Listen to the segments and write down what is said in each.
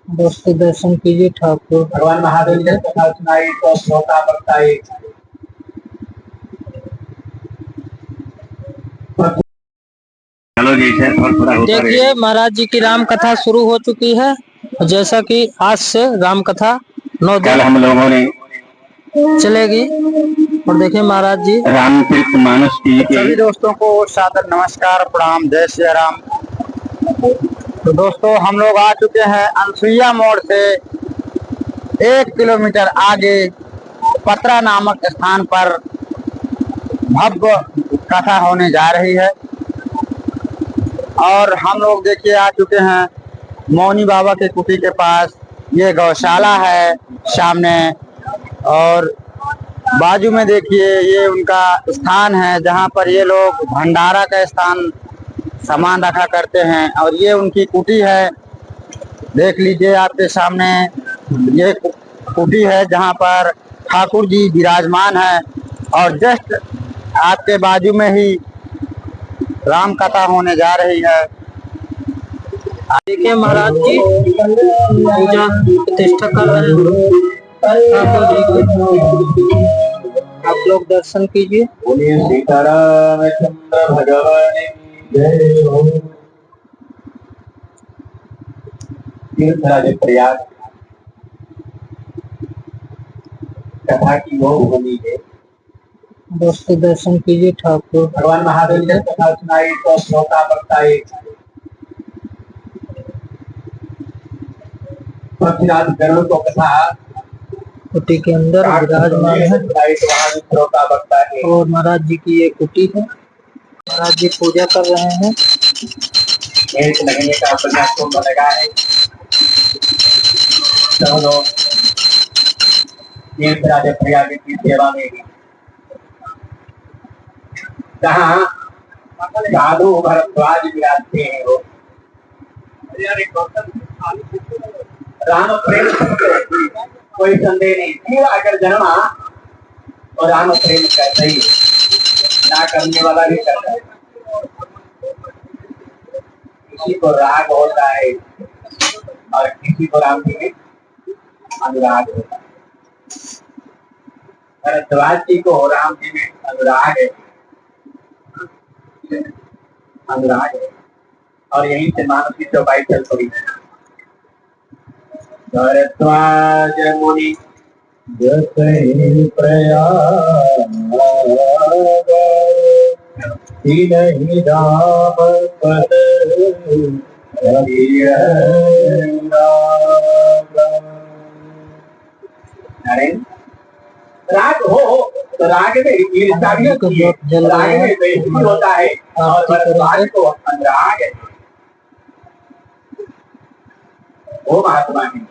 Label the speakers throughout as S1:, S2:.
S1: दोस्तों दर्शन कीजिए ठाकुर
S2: भगवान महादेव ने कथा सुनाई तो श्रोता बरता एक। चलो जैसे थोड़ा होता रहे।
S1: देखिए महाराज जी की राम कथा शुरू हो चुकी है। जैसा कि आज से राम कथा 9
S2: कल
S1: दिन
S2: हम लोगों ने
S1: चलेगी। और देखिए महाराज जी
S2: रामचरित मानस की
S3: सभी दोस्तों को सादर नमस्कार, प्रणाम, जय श्री राम। तो दोस्तों हम लोग आ चुके हैं अनसुईया मोड़ से 1 किलोमीटर आगे पतरा नामक स्थान पर भव्य कथा होने जा रही है। और हम लोग देखिए आ चुके हैं मौनी बाबा के कुटी के पास। ये गौशाला है सामने, और बाजू में देखिए ये उनका स्थान है जहाँ पर ये लोग भंडारा का स्थान सामान रखा करते हैं। और ये उनकी कुटी है, देख लीजिए आपके सामने। ये कुटी है जहाँ पर ठाकुर जी विराजमान है, और जस्ट आपके बाजू में ही राम कथा होने जा रही है।
S1: देखिए महाराज जी पूजा प्रतिष्ठा कर रहे हैं ठाकुर जी की। आप लोग दर्शन कीजिए।
S2: बोलिए सीताराम चंद्र भगवान की जय हो। तीर्थराज प्रयाग कथा की वो भूमि है।
S1: दोस्तों दर्शन कीजिए ठाकुर
S2: भगवान महादेव ने कथा सुनाई तो श्रोता बरता एक। पृथ्वीराज गरुड़ को कथा
S1: कुटी के अंदर विराजमान है।
S2: श्रोता बरता है।
S1: और महाराज जी की ये कुटी है। महाराज जी पूजा कर रहे हैं।
S2: एक लगने का प्रयास को लगा है। सब लोग तीर्थराज प्रयाग की सेवा में भी, जहाँ साधु भरद्वाज विराजते हैं वो राम प्रेम कोई संदेह नहीं। फिर अगर जन्मा और राम प्रेम करता ही ना करने वाला भी करता है। किसी को राग होता है और किसी को राम जी में अनुराग होता है। भरद्वाज जी को राम जी में अनुराग है, अनुराग है। और यहीं से मानव की चौपाई चल पड़ी। भरद्वाज मुनि जसहि प्रयाग तिनहि राम पद हरि राग हो तो राग में ईर्ष्या भी होती है, राग में द्वेष भी होता है, और भरद्वाज को अनुराग है। वो महात्मा है।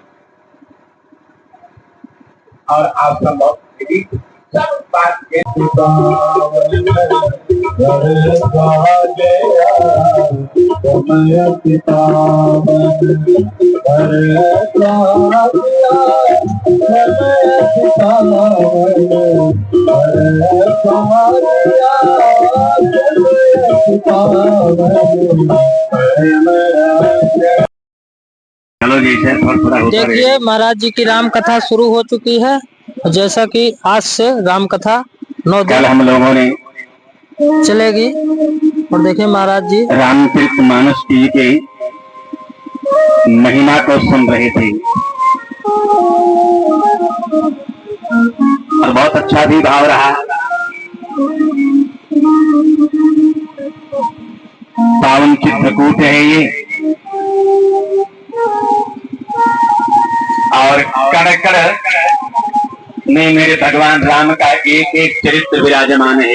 S2: और आप सब बहुत सब बात
S1: देखिए महाराज जी की राम कथा शुरू हो चुकी है। जैसा कि आज से राम कथा 9 दिन
S2: कल हम लोगों ने
S1: चलेगी। और देखिए महाराज जी
S2: रामचरित मानस जी के महिमा को सुन रहे थे, और बहुत अच्छा भी भाव रहा। पावन चित्रकूट है ये, और कण कण में मेरे भगवान राम का एक एक चरित्र विराजमान है।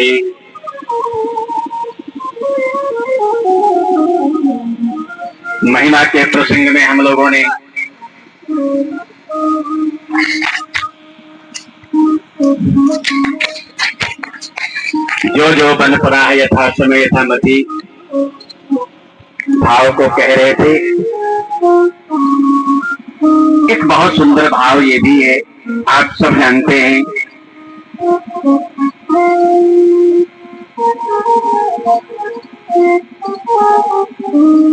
S2: महिमा के प्रसंग में हम लोगों ने जो जो बन पड़ा है यथा समय यथा मति भाव को कह रहे थे। एक बहुत सुंदर भाव ये भी है, आप सब जानते हैं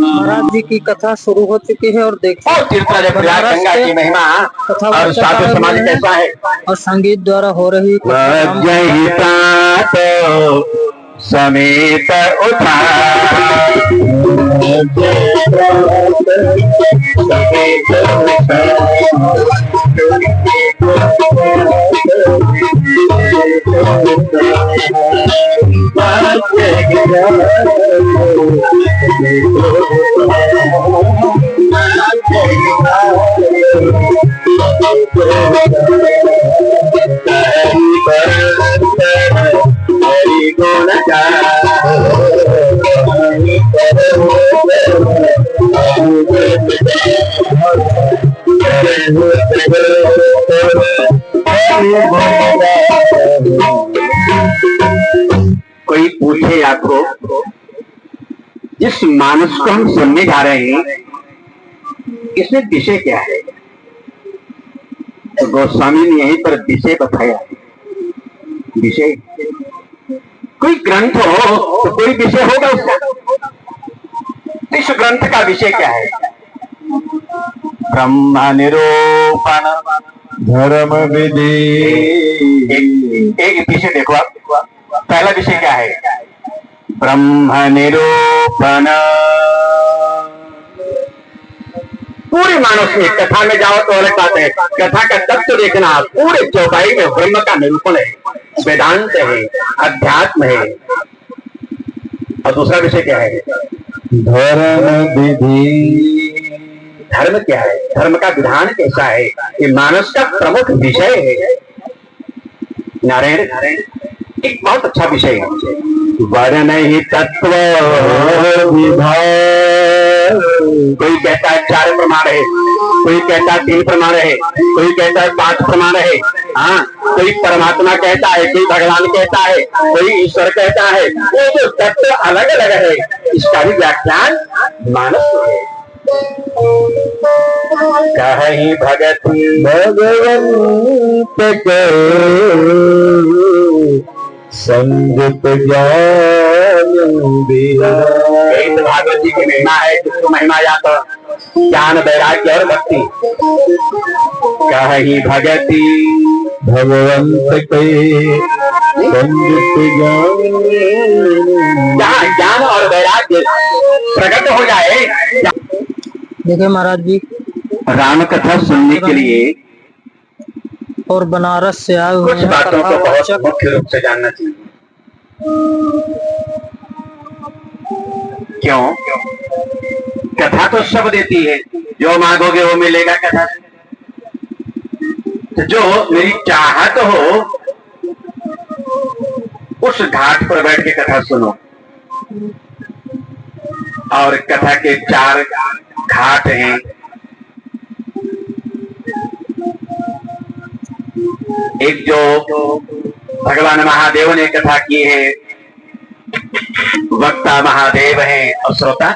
S1: महाराज जी की कथा शुरू हो चुकी है और देखिए
S2: और तीर्थराज
S1: बनारस
S2: गंगा
S1: के
S2: की महिमा
S1: कथा
S2: और
S1: वाचक
S2: साधु
S1: आए
S2: समाज
S1: हुए
S2: कैसा
S1: हैं
S2: है।
S1: और संगीत द्वारा हो रही कथा
S2: समेत उठा कोई पूछे आपको जिस मानस को हम सुनने जा रहे हैं इसमें विषय क्या है, तो गोस्वामी ने यहीं पर विषय बताया। विषय कोई ग्रंथ हो तो कोई विषय होगा उसका। इस ग्रंथ का विषय क्या है? ब्रह्म निरूपण
S4: धर्म विधि।
S2: एक विषय देखो आप, पहला विषय क्या है? ब्रह्म निरूपण। पूरे मानस में कथा में जाओ तो अलग बात है, कथा का तत्व देखना पूरे चौपाई में ब्रह्म का निरूपण है, वेदांत है, अध्यात्म है। और दूसरा विषय क्या है?
S4: धर्म विधि।
S2: धर्म क्या है, धर्म का विधान कैसा है, ये मानस का प्रमुख विषय है। नारायण एक बहुत अच्छा विषय है। वर्ण ही तत्व विभाग। कोई कहता है 4 प्रमाण है, कोई कहता है 3 प्रमाण है, कोई कहता है 5 प्रमाण है। हाँ, कोई परमात्मा कहता है, कोई भगवान कहता है, कोई ईश्वर कहता है। वो जो तत्व अलग अलग है इसका भी व्याख्यान मानस है। कहीं भगत
S4: भगवंत के संगत ज्ञान दिया।
S2: भागवत जी की महिमा है, जिसको महिमा या तो ज्ञान वैराग्य और भक्ति। कहीं भगति
S4: भगवंत के संगत ज्ञान।
S2: जहाँ ज्ञान और वैराग्य प्रकट हो जाए।
S1: देखिए महाराज जी
S2: राम कथा सुनने के लिए
S1: और बनारस से आए हुए
S2: कुछ
S1: हैं
S2: बातों
S1: कथा
S2: को बहुत
S1: वाचक।
S2: मुख्य रूप से जानना चाहिए। क्यों? कथा तो सब देती है, जो मांगोगे वो मिलेगा कथा से। तो जो मेरी चाहत हो उस घाट पर बैठ के कथा सुनो। और कथा के 4 घाट हैं। एक जो भगवान महादेव ने कथा की है, वक्ता महादेव हैं और श्रोता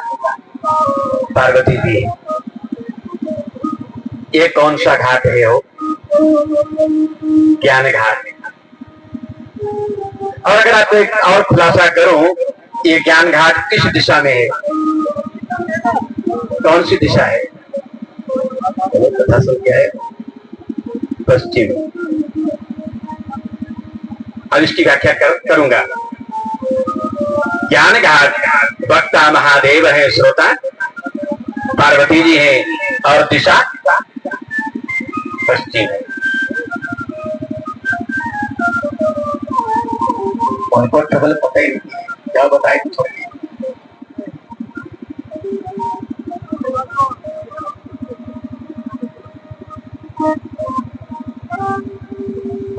S2: पार्वती जी। ये कौन सा घाट है? वो ज्ञान घाट। और अगर आपको एक और खुलासा करूं, ये ज्ञान घाट किस दिशा में है? कौन सी दिशा है? कथा सुन क्या है? पश्चिम। अब इसकी व्याख्या करूंगा। ज्ञान घाट वक्ता महादेव है, श्रोता पार्वती जी हैं और दिशा पश्चिम। उनको ट्रबल पता ही नहीं, क्या बताए कुछ।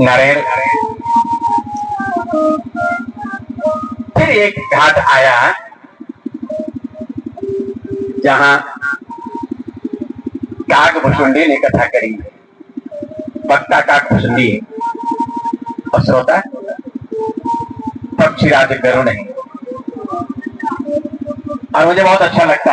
S2: नारायण। फिर एक घाट आया जहां काक भुसुंडी ने कथा करी। वक्ता काक भुसुंडी और श्रोता पक्षीराज गरुड़ है। और मुझे बहुत अच्छा लगता है।